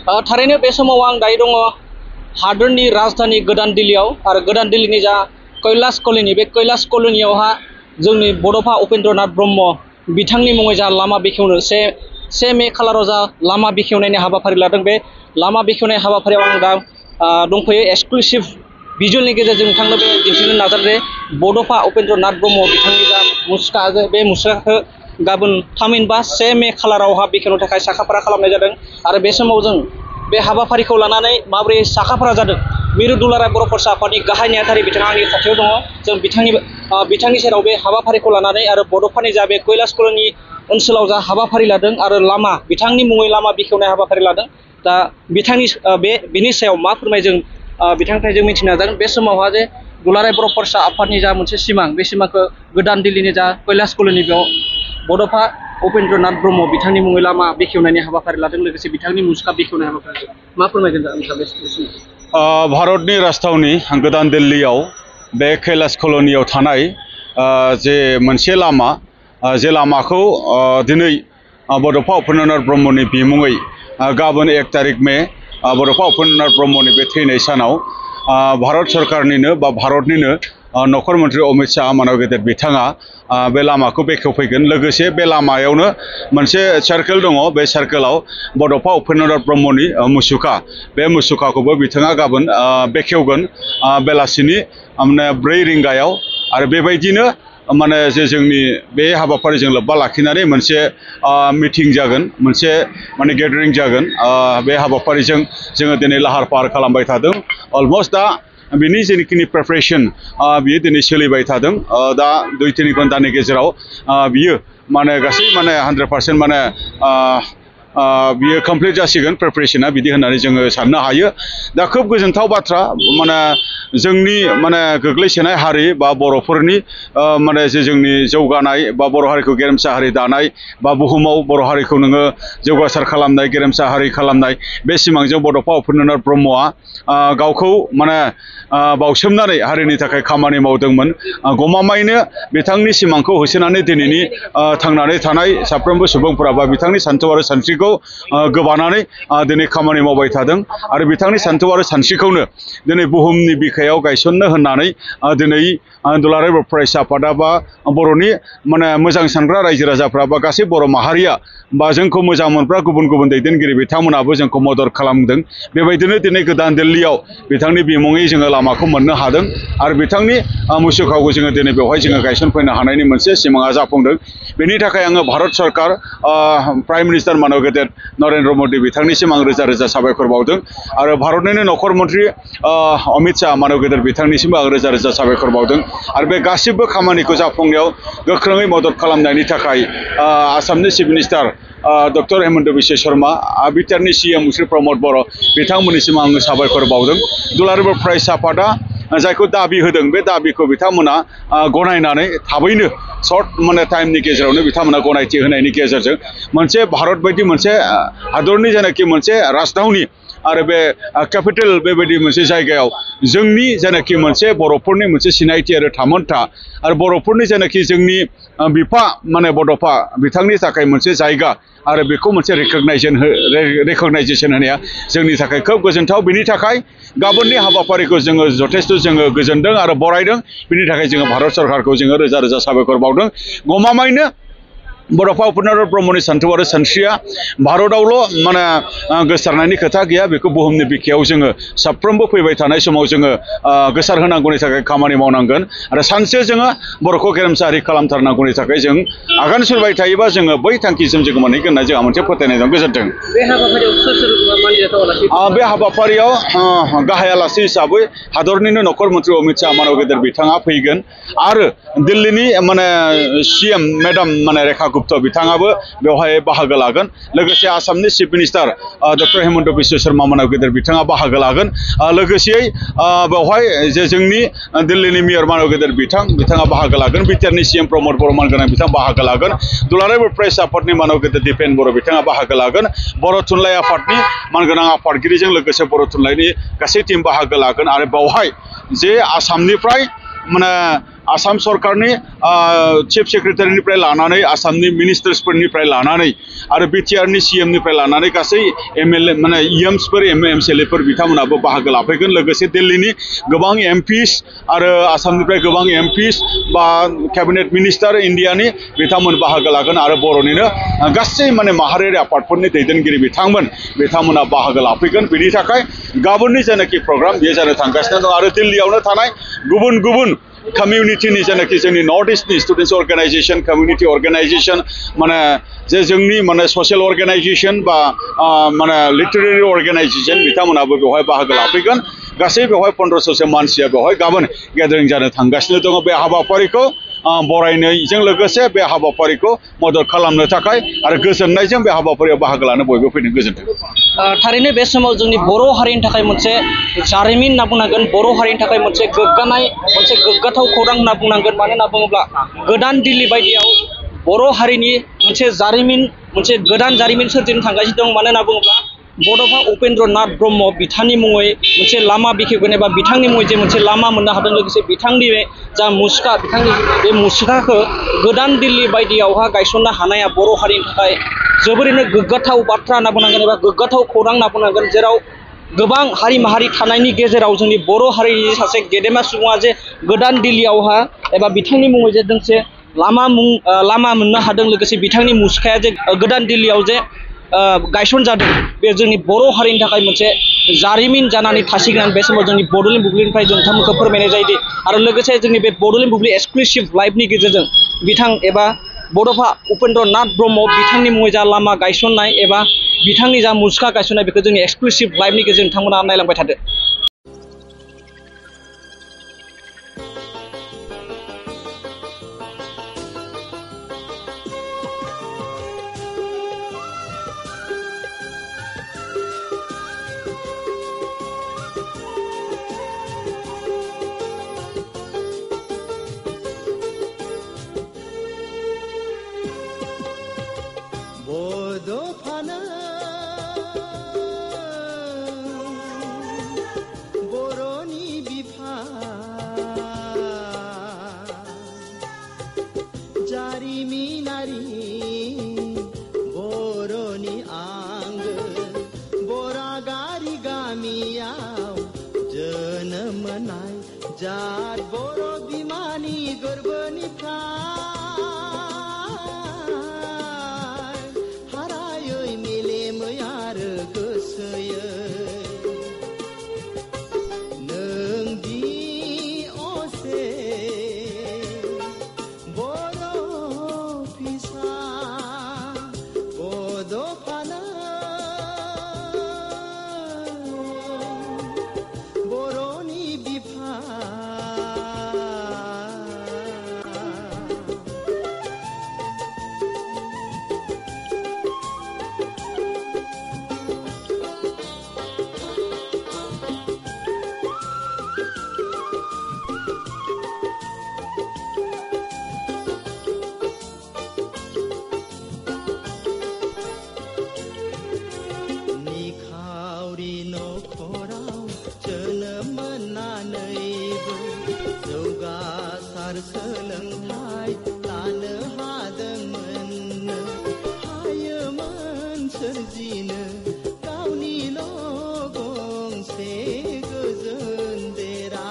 थारैनो बे समाव आं दायो दङ हादोरनि राजधानी गोदान दिल्लीयाव आरो गोदान दिल्लीनि जा कैलाश कलनी बे कैलाश कलनीयावहा जोंनि बड'फा उपेन्द्रनाथ ब्रह्म बिथांनि मुङै जा लामा बेखेवनो से मे खालाराव जा लामा बेखेवनायनि हाबाफारि लादों बे लामा बेखेवनाय हाबाफारियाव आं दा दंफैयो एक्सक्लुसिव भिजुअलनि गेजेरजों नोंथांनो बे दिन्थिनो नाजादों बड'फा उपेन्द्रनाथ ब्रह्म बिथांनि जा मुसुखा बे मुसुखाखौ गाबोन थामहिनबा 1 मे खालारावहा बेखेवनो थाखाय साखाफारा खालामनाय जादों आरो बे समाव जों बे हाबाफारिखौ लानानै माबोरै साखाफारा जादों मिरु दुलाराय बर' फरायसा आफादनि गाहाय नेहाथारि बिथाङा आंनि खाथियाव दङ जों बिथांनि सेराव बे हाबाफारिखौ लानानै आरो बड'फानि जा बे कैलाश कलनी ओनसोलाव जा हाबाफारि लादों आरो लामा बिथांनि मुङै लामा बेखेवनाय हाबाफारि लादों दा बिथांनि बेनि सायाव मा फोरमाय जों बिथांनिफ्राय जों मिथिनो नाजागोन बे समावहा जे दुलाराय बर' फरायसा आफादनि जा मोनसे सिमां बे सिमांखौ गोदान दिल्लीनि जा कैलाश कलनी बेयाव बड'फा उपेन्द्रनाथ ब्रह्म बिथांनि मुङै लामा बेखेवनायनि हाबाफारि लादों लोगोसे बिथांनि मुसुखा बेखेवनाय हाबाफारि मा फोरमायगोन नोंथाङा बे समाव भारतनि राजथावनि गोदान दिल्लीयाव बे कैलाश कलनीयाव थानाय जे मोनसे लामा जे लामाखौ दिनै बड'फा उपेन्द्रनाथ ब्रह्मनि बिमुङै गाबोन 1 तारिख मे बड'फा उपेन्द्रनाथ ब्रह्मनि बे थैनाय सानाव भारत सरकारनिनो बा भारतनिनो नखर मन्त्रि अमित शाह मानव गेदेर बिथाङा बे लामाखौ बेखेवफैगोन लोगोसे बे लामायावनो मोनसे सार्केल दङ बे सार्केलाव बड'फा उपेन्द्रनाथ ब्रह्मनि मुसुखा बे मुसुखाखौबो बिथाङा गाबोन बेखेवगोन बेलासिनि 4 रिंगायाव आरो बेबायदिनो माने जे जोंनि बे हाबाफारिजों लोब्बा लाखिनानै मोनसे मिटिं जागोन मोनसे माने गेदारिं जागोन बे हाबाफारिजों जोङो दिनै लाहार फाहार खालामबाय थादों अलमोस्ट दा बिनि जेनिखिनि प्रिपारेसन बियो दिनै सोलिबाय थादों दा 2-3 घन्टानि गेजेराव बियो माने गासै माने 100% माने बियो कमप्लिट जासिगोन प्रिपारेसना बिदि होननानै जोङो साननो हायो दा खोब गोजोनथाव बाथ्रा माने जोंनि माने गोग्लैसोनाय हारि बा बर'फोरनि माने जे जोंनि जौगानाय बा बर' हारिखौ गेरेमसा हारि दानाय बा बुहुमाव बर' हारिखौ नोङो जौगासार खालामनाय गेरेमसा हारि खालामनाय बे सिमांजों बड'फा उपेन्द्रनाथ ब्रह्मआ गावखौ माने बावसोमनानै हारिनि थाखाय खामानि मावदोंमोन गमामायैनो बिथांनि सिमांखौ होसोनानै दिनैनि थांनानै थानाय साफ्रोमबो सुबुंफोरा बा बिथांनि सान्थौ आरो सानस्रिखौ गोबानानै दिनै खामानि मावबाय थादों आरो बिथांनि सान्थौ आरो सानस्रिखौनो दिनै बुहुमनि बिखायाव गायसननो होननानै दिनै दुलाराय बर' फरायसा आफादा बा बर'नि माने मोजां सानग्रा रायजो राजाफ्रा बा गासै बर' माहारिया बा जोंखौ मोजां मोनग्रा गुबुन गुबुन दैदेनगिरि बिथांमोनाबो जोंखौ मदद खालामदों बेबायदिनो दिनै गोदान दिल्लीयाव बिथांनि बिमुङै जोङो लामाखौ मोननो हादों आरो बिथांनि मुसुखाखौ जोङो दिनै बेवहाय जोङो गायसनफैनो हानायनि मोनसे सिमाङा जाफुंदों बेनि थाखाय आङो भारत सरकार प्राइम मिनिस्टार मानव गेदेर नरेन्द्र मदि बिथांनिसिम आं रोजा रोजा साबायखर बावदों आरो भारतनिनो नखर मन्त्रि अमित शाह मानव गेदेर बिथांनिसिमबो आं रोजा रोजा साबायखर बावदों आरो बे गासिबो खामानिखौ जाफुंनायाव गोख्रोङै मदद खालामनायनि थाखाय आसामनि chief minister doctor Himanta Biswa Sharma बिटिआरनि CM श्री प्रमद बर' बिथांमोननिसिम आङो साबायखर बावदों दुलाराय बर' फरायसा आफादा जायखौ दाबि होदों बे दाबिखौ बिथांमोना गनायनानै थाबैनो सर्ट माने टाइमनि गेजेरावनो बिथांमोना गनायथि होनायनि गेजेरजों मोनसे भारत बायदि मोनसे हादरनि जेनाखि मोनसे राजधानी आरो बे केपिटेल बेबायदि मोनसे जायगायाव जोंनि जेनाखि मोनसे बर'फोरनि मोनसे सिनायथि आरो थामोनथा आरो बर'फोरनि जेनाखि जोंनि बिफा माने बड'फा बिथांनि थाखाय मोनसे जायगा आरो बेखौ मोनसे रिकगनाइजेसन होनाया जोंनि थाखाय खोब गोजोनथाव बिनि थाखाय गाबोननि हाबाफारिखौ जोङो जथेस्थ' जोङो गोजोनदों आरो बरायदों बिनि थाखाय जोङो भारत सरकारखौ जोङो रोजा रोजा साबायखर बावदों गमामायैनो बड'फा उपेन्द्रनाथ ब्रह्मनि सान्थौ आरो सानस्रिया भारतआवल' माने गोसारनायनि खोथा गैया बेखौ बुहुमनि बिखायाव जोङो साफ्रोमबो फैबाय थानाय समाव जोङो गोसार होनांगौनि थाखाय खामानि मावनांगोन आरो सानसे जोङो बर'खौ गेरेमसा हारि खालामथारनांगौनि थाखाय जों आगान सुरबाय थायोबा जोङो बै थांखिसिम जोङो मोनहैगोन होनना जोंहा मोनसे फोथायनाय दं गोजोन्थों बे हाबाफारियाव गाहाय आलासि हिसाबै हादरनिनो नखर मन्त्रि अमित शाह मानव गेदेर बिथाङा फैगोन आरो दिल्लीनि माने CM मेडाम माने रेखा गुप्ता बिथाङाबो बेवहाय बाहागो लागोन लोगोसे आसामनि chief minister doctor Himanta Biswa Sarma मानव गेदेर बिथाङा बाहागो लागोन लोगोसेयै बेवहाय जे जोंनि दिल्लीनि मेयर मानव गेदेर बिथाङा बाहागो लागोन बिटिआरनि CM प्रमद बर' मानगोनां बिथाङा बाहागो लागोन दुलाराय बर' फरायसा आफादनि मानव गेदेर दिपेन बर' बिथाङा बाहागो लागोन बर' थुनलाइ आफादनि मानगोनां आफादगिरिजों लोगोसे बर' थुनलाइनि गासै टीम बाहागो लागोन आरो बेवहाय जे आसामनिफ्राय माने आसाम सरकारनि चिफ सेक्रेटारिनिफ्राय लानानै आसामनि मिनिस्टार्सफोरनिफ्राय लानानै आरो बिटिआरनि सिएमनिफ्राय लानानै गासै एमएलए माने इएमसफोर एमएलएफोर बिथांमोनाबो बाहागो लाफैगोन लोगोसे दिल्लीनि गोबां एमपिस आरो आसामनिफ्राय गोबां एमपिस बा केबिनेट मिनिस्टार इन्डियानि बिथांमोन बाहागो लागोन आरो बर'निनो गासै माने माहारियारि आफादफोरनि दैदेनगिरि बिथांमोना बाहागो लाफैगोन बेनि थाखाय गाबोननि जेनाखि प्रग्राम बेयो जानो थांगासिनो दं आरो दिल्लीयावनो थानाय गुबुन गुबुन कमिउनिटिनि जेनाखि जोंनि नर्थ इस्टनि स्टुडेन्ट्स अर्गानाइजेशन कमिउनिटि अर्गानाइजेशन माने जे जोंनि माने ससियेल अर्गानाइजेशन बा माने लिटारेरि अर्गानाइजेशन बिथांमोनाबो बेवहाय बाहागो लाफैगोन गासै बेवहाय 1500सो मानसिया बेवहाय गाबोन गेदारिं जानो थांगासिनो दङ बे हाबाफारिखौ बरायनायजों लोगोसे बे हाबाफारिखौ मदद खालामनो थाखाय आरो गोजोननायजों बे हाबाफारियाव बाहागो लानो बयबो फैदों गोजोन्थों। थारैनो बे समाव जोंनि बर' हारिनि थाखाय मोनसे जारिमिन होनना बुंनांगोन बर' हारिनि थाखाय मोनसे गोग्गानाय मोनसे गोग्गाथाव खौरां होनना बुंनांगोन मानो होनना बुङोब्ला गोदान दिल्ली बायदियाव बर' हारिनि मोनसे जारिमिन मोनसे गोदान जारिमिन सोरजिनो थांगासिनो दं मानो होनना बुङोब्ला बड'फा उपेन्द्र नाथ ब्रह्म बिथांनि मुङै मोनसे लामा बेखेवगोन एबा बिथांनि मुङै जे मोनसे लामा मोननो हादों लोगोसे बिथांनि जा मुसुखा बिथांनि बे मुसुखाखौ गोदान दिल्ली बायदियावहा गायसननो हानाया बर' हारिनि थाखाय जोबोरैनो गोग्गाथाव बाथ्रा होनना बुंनांगोन एबा गोग्गाथाव खौरां होनना बुंनांगोन जेराव गोबां हारि माहारि थानायनि गेजेराव जोंनि बर' हारिनि सासे गेदेमा सुबुङा जे गोदान दिल्लीयावहा एबा बिथांनि मुङै जे दोंसे लामा मोननो हादों लोगोसे बिथांनि मुसुखाया जे गोदान दिल्लीयाव जे गायसन जादों बे जोंनि बर' हारिनि थाखाय मोनसे जारिमिन जानानै थासिगोन बे समाव जोंनि बड'लेण्ड बुब्लिनिफ्राय जों नोंथांमोनखौ फोरमायनाय जायोदि आरो लोगोसे जोंनि बे बड'लेण्ड बुब्लि एक्सक्लुसिभ लाइभनि गेजेरजों बिथां एबा बड'फा उपेन्द्र नाथ ब्रह्म बिथांनि मुङै जा लामा गायसननाय एबा बिथांनि जा मुसुखा गायसननाय बेखौ जोंनि एक्सक्लुसिभ लाइभनि गेजेरजों नोंथांमोना नायलांबाय थादो। जार बर' बिमानि गोरबोनिफ्राय हारायै मेलेमै आरो गोसोयै नोंदि असे बर' फिसा बड'फानो बर'नि बिफा निखावरि नखराव जोनोम मोननानैबो जौगासार सोलोंथाइ लानो हादोंमोननो हायोमोन सोरजिनो गावनिल' गंसे गोजोन देरा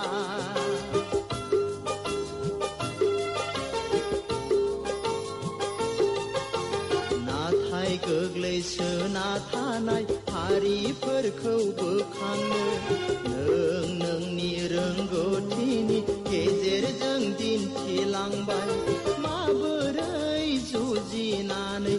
नाथाय गोग्लैसोना थानाय हारिफोरखौ बोखांनो नोंनि रोंगौथिनि गेजेरजों दिन्थिलांबाय माबोरै जुजिनानै